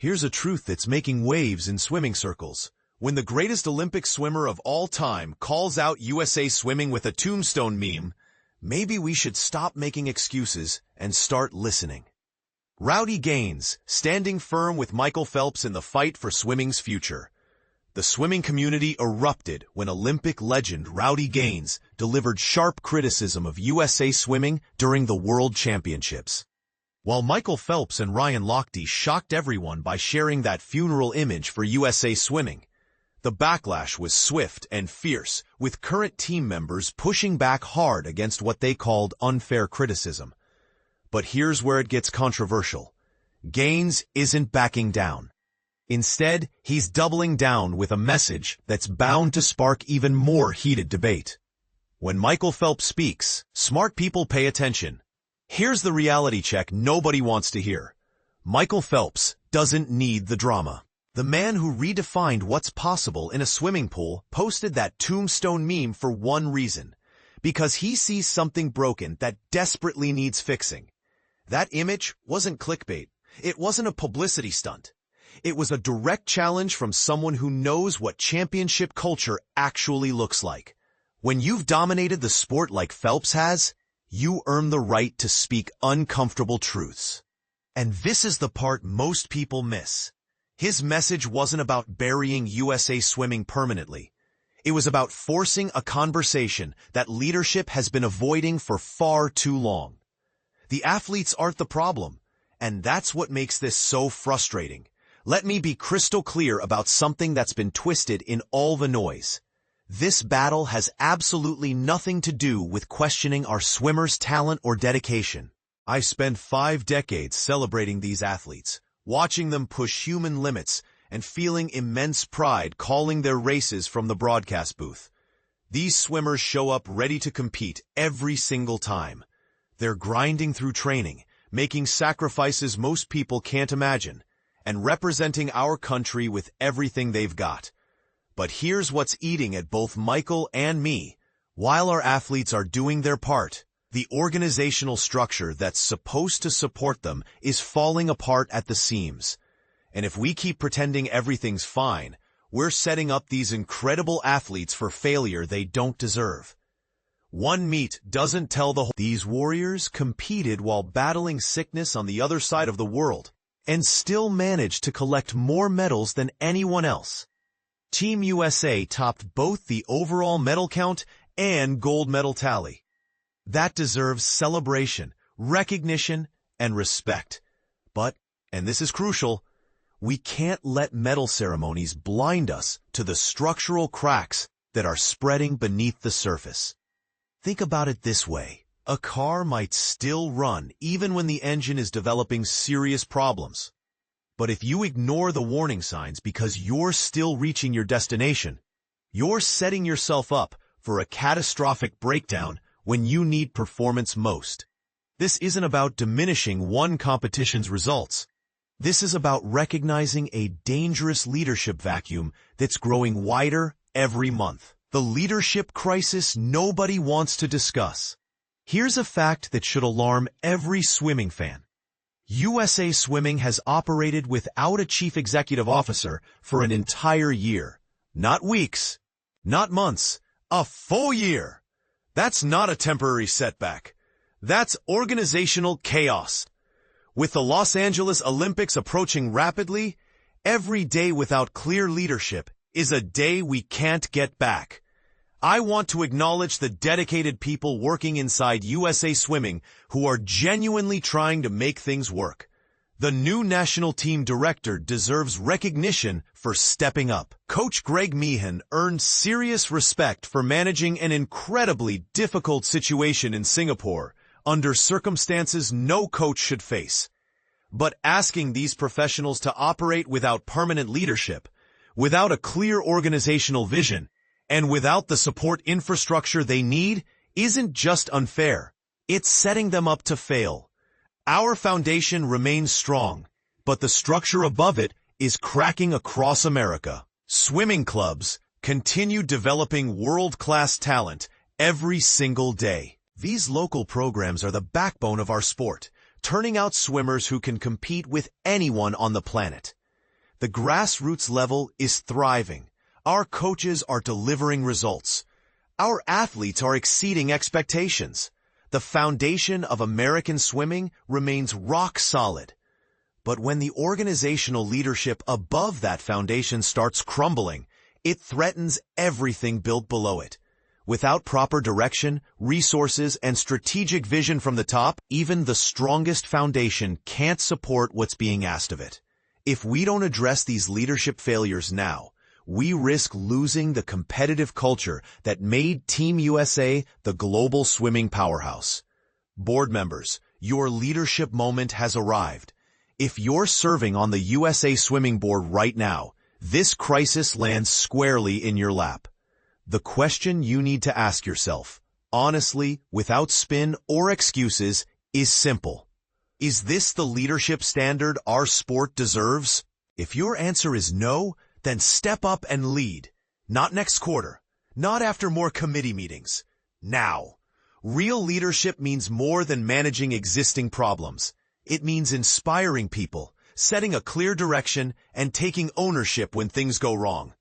Here's a truth that's making waves in swimming circles. When the greatest Olympic swimmer of all time calls out USA Swimming with a tombstone meme, maybe we should stop making excuses and start listening. Rowdy Gaines, standing firm with Michael Phelps in the fight for swimming's future. The swimming community erupted when Olympic legend Rowdy Gaines delivered sharp criticism of USA Swimming during the World Championships. While Michael Phelps and Ryan Lochte shocked everyone by sharing that funeral image for USA Swimming, the backlash was swift and fierce, with current team members pushing back hard against what they called unfair criticism. But here's where it gets controversial. Gaines isn't backing down. Instead, he's doubling down with a message that's bound to spark even more heated debate. When Michael Phelps speaks, smart people pay attention. Here's the reality check nobody wants to hear. Michael Phelps doesn't need the drama. The man who redefined what's possible in a swimming pool posted that tombstone meme for one reason, because he sees something broken that desperately needs fixing. That image wasn't clickbait. It wasn't a publicity stunt. It was a direct challenge from someone who knows what championship culture actually looks like. When you've dominated the sport like Phelps has, you earn the right to speak uncomfortable truths. And this is the part most people miss. His message wasn't about burying USA Swimming permanently. It was about forcing a conversation that leadership has been avoiding for far too long. The athletes aren't the problem, and that's what makes this so frustrating. Let me be crystal clear about something that's been twisted in all the noise. This battle has absolutely nothing to do with questioning our swimmers' talent or dedication. I spent 5 decades celebrating these athletes, watching them push human limits and feeling immense pride calling their races from the broadcast booth. These swimmers show up ready to compete every single time. They're grinding through training, making sacrifices most people can't imagine, and representing our country with everything they've got. But here's what's eating at both Michael and me. While our athletes are doing their part, the organizational structure that's supposed to support them is falling apart at the seams. And if we keep pretending everything's fine, we're setting up these incredible athletes for failure they don't deserve. One meet doesn't tell the whole. These warriors competed while battling sickness on the other side of the world, and still managed to collect more medals than anyone else. Team USA topped both the overall medal count and gold medal tally. That deserves celebration, recognition, and respect. But, and this is crucial, we can't let medal ceremonies blind us to the structural cracks that are spreading beneath the surface. Think about it this way. A car might still run even when the engine is developing serious problems. But if you ignore the warning signs because you're still reaching your destination, you're setting yourself up for a catastrophic breakdown when you need performance most. This isn't about diminishing one competition's results. This is about recognizing a dangerous leadership vacuum that's growing wider every month. The leadership crisis nobody wants to discuss. Here's a fact that should alarm every swimming fan. USA Swimming has operated without a chief executive officer for an entire year. Not weeks, not months, a full year. That's not a temporary setback. That's organizational chaos. With the Los Angeles Olympics approaching rapidly, every day without clear leadership is a day we can't get back. I want to acknowledge the dedicated people working inside USA Swimming who are genuinely trying to make things work. The new national team director deserves recognition for stepping up. Coach Greg Meehan earned serious respect for managing an incredibly difficult situation in Singapore under circumstances no coach should face. But asking these professionals to operate without permanent leadership, without a clear organizational vision, and without the support infrastructure they need isn't just unfair. It's setting them up to fail. Our foundation remains strong, but the structure above it is cracking across America. Swimming clubs continue developing world-class talent every single day. These local programs are the backbone of our sport, turning out swimmers who can compete with anyone on the planet. The grassroots level is thriving. Our coaches are delivering results. Our athletes are exceeding expectations. The foundation of American swimming remains rock solid. But when the organizational leadership above that foundation starts crumbling, it threatens everything built below it. Without proper direction, resources, and strategic vision from the top, even the strongest foundation can't support what's being asked of it. If we don't address these leadership failures now, we risk losing the competitive culture that made Team USA the global swimming powerhouse. Board members, your leadership moment has arrived. If you're serving on the USA Swimming Board right now, this crisis lands squarely in your lap. The question you need to ask yourself, honestly, without spin or excuses, is simple. Is this the leadership standard our sport deserves? If your answer is no, then step up and lead. Not next quarter. Not after more committee meetings. Now. Real leadership means more than managing existing problems. It means inspiring people, setting a clear direction, and taking ownership when things go wrong.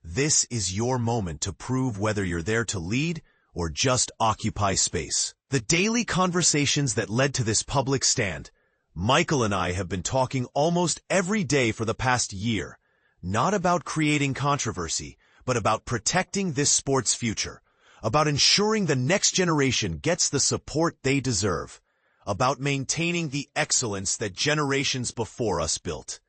This is your moment to prove whether you're there to lead or just occupy space. The daily conversations that led to this public stand, Michael and I have been talking almost every day for the past year, not about creating controversy, but about protecting this sport's future, about ensuring the next generation gets the support they deserve, about maintaining the excellence that generations before us built.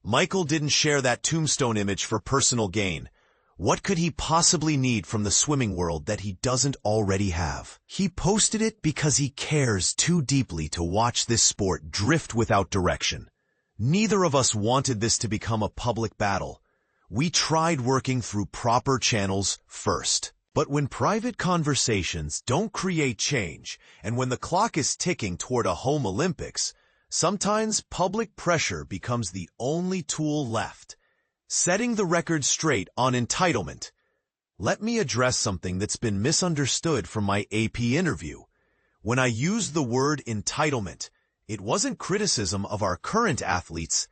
Michael didn't share that tombstone image for personal gain. What could he possibly need from the swimming world that he doesn't already have? He posted it because he cares too deeply to watch this sport drift without direction. Neither of us wanted this to become a public battle. We tried working through proper channels first. But when private conversations don't create change, and when the clock is ticking toward a home Olympics, sometimes public pressure becomes the only tool left. Setting the record straight on entitlement. Let me address something that's been misunderstood from my AP interview. When I used the word entitlement, it wasn't criticism of our current athletes.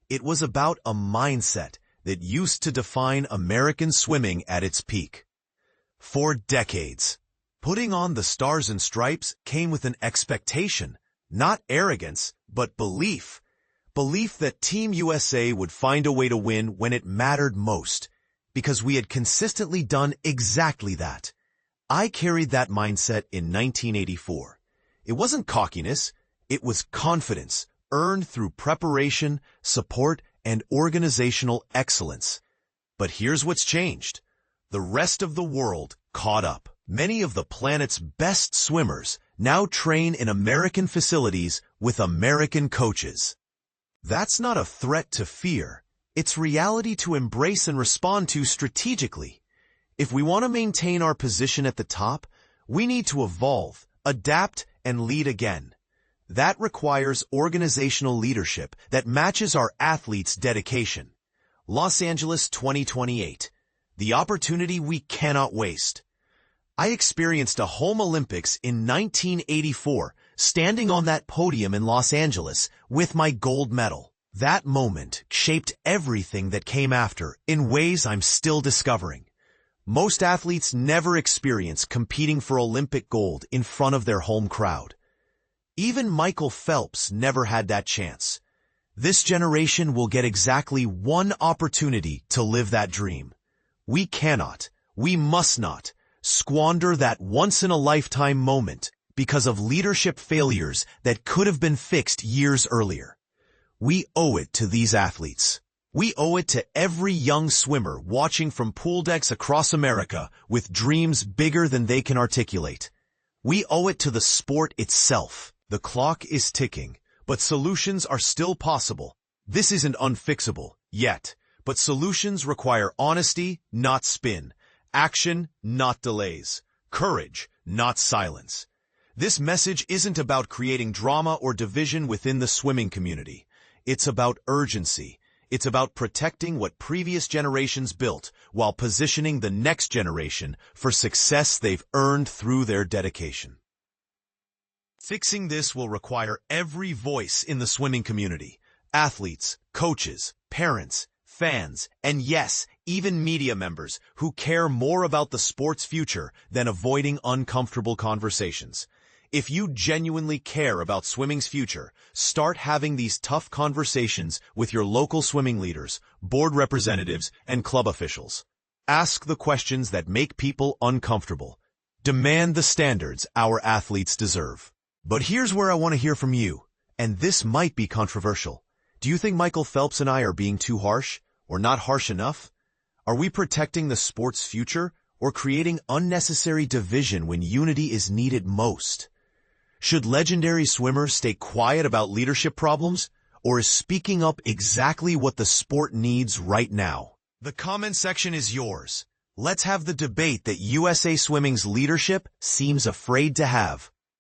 It was about a mindset that used to define American swimming at its peak. For decades, putting on the stars and stripes came with an expectation, not arrogance, but belief. Belief that Team USA would find a way to win when it mattered most, because we had consistently done exactly that. I carried that mindset in 1984. It wasn't cockiness, it was confidence, earned through preparation, support, and organizational excellence. But here's what's changed. The rest of the world caught up. Many of the planet's best swimmers now train in American facilities with American coaches. That's not a threat to fear. It's reality to embrace and respond to strategically. If we want to maintain our position at the top, we need to evolve, adapt, and lead again. That requires organizational leadership that matches our athletes' dedication. Los Angeles 2028. The opportunity we cannot waste. I experienced a home Olympics in 1984, standing on that podium in Los Angeles with my gold medal. That moment shaped everything that came after in ways I'm still discovering. Most athletes never experience competing for Olympic gold in front of their home crowd. Even Michael Phelps never had that chance. This generation will get exactly one opportunity to live that dream. We cannot, we must not, squander that once-in-a-lifetime moment because of leadership failures that could have been fixed years earlier. We owe it to these athletes. We owe it to every young swimmer watching from pool decks across America with dreams bigger than they can articulate. We owe it to the sport itself. The clock is ticking, but solutions are still possible. This isn't unfixable, yet, but solutions require honesty, not spin, action, not delays, courage, not silence. This message isn't about creating drama or division within the swimming community. It's about urgency. It's about protecting what previous generations built while positioning the next generation for success they've earned through their dedication. Fixing this will require every voice in the swimming community, athletes, coaches, parents, fans, and yes, even media members who care more about the sport's future than avoiding uncomfortable conversations. If you genuinely care about swimming's future, start having these tough conversations with your local swimming leaders, board representatives, and club officials. Ask the questions that make people uncomfortable. Demand the standards our athletes deserve. But here's where I want to hear from you, and this might be controversial. Do you think Michael Phelps and I are being too harsh, or not harsh enough? Are we protecting the sport's future, or creating unnecessary division when unity is needed most? Should legendary swimmers stay quiet about leadership problems, or is speaking up exactly what the sport needs right now? The comment section is yours. Let's have the debate that USA Swimming's leadership seems afraid to have.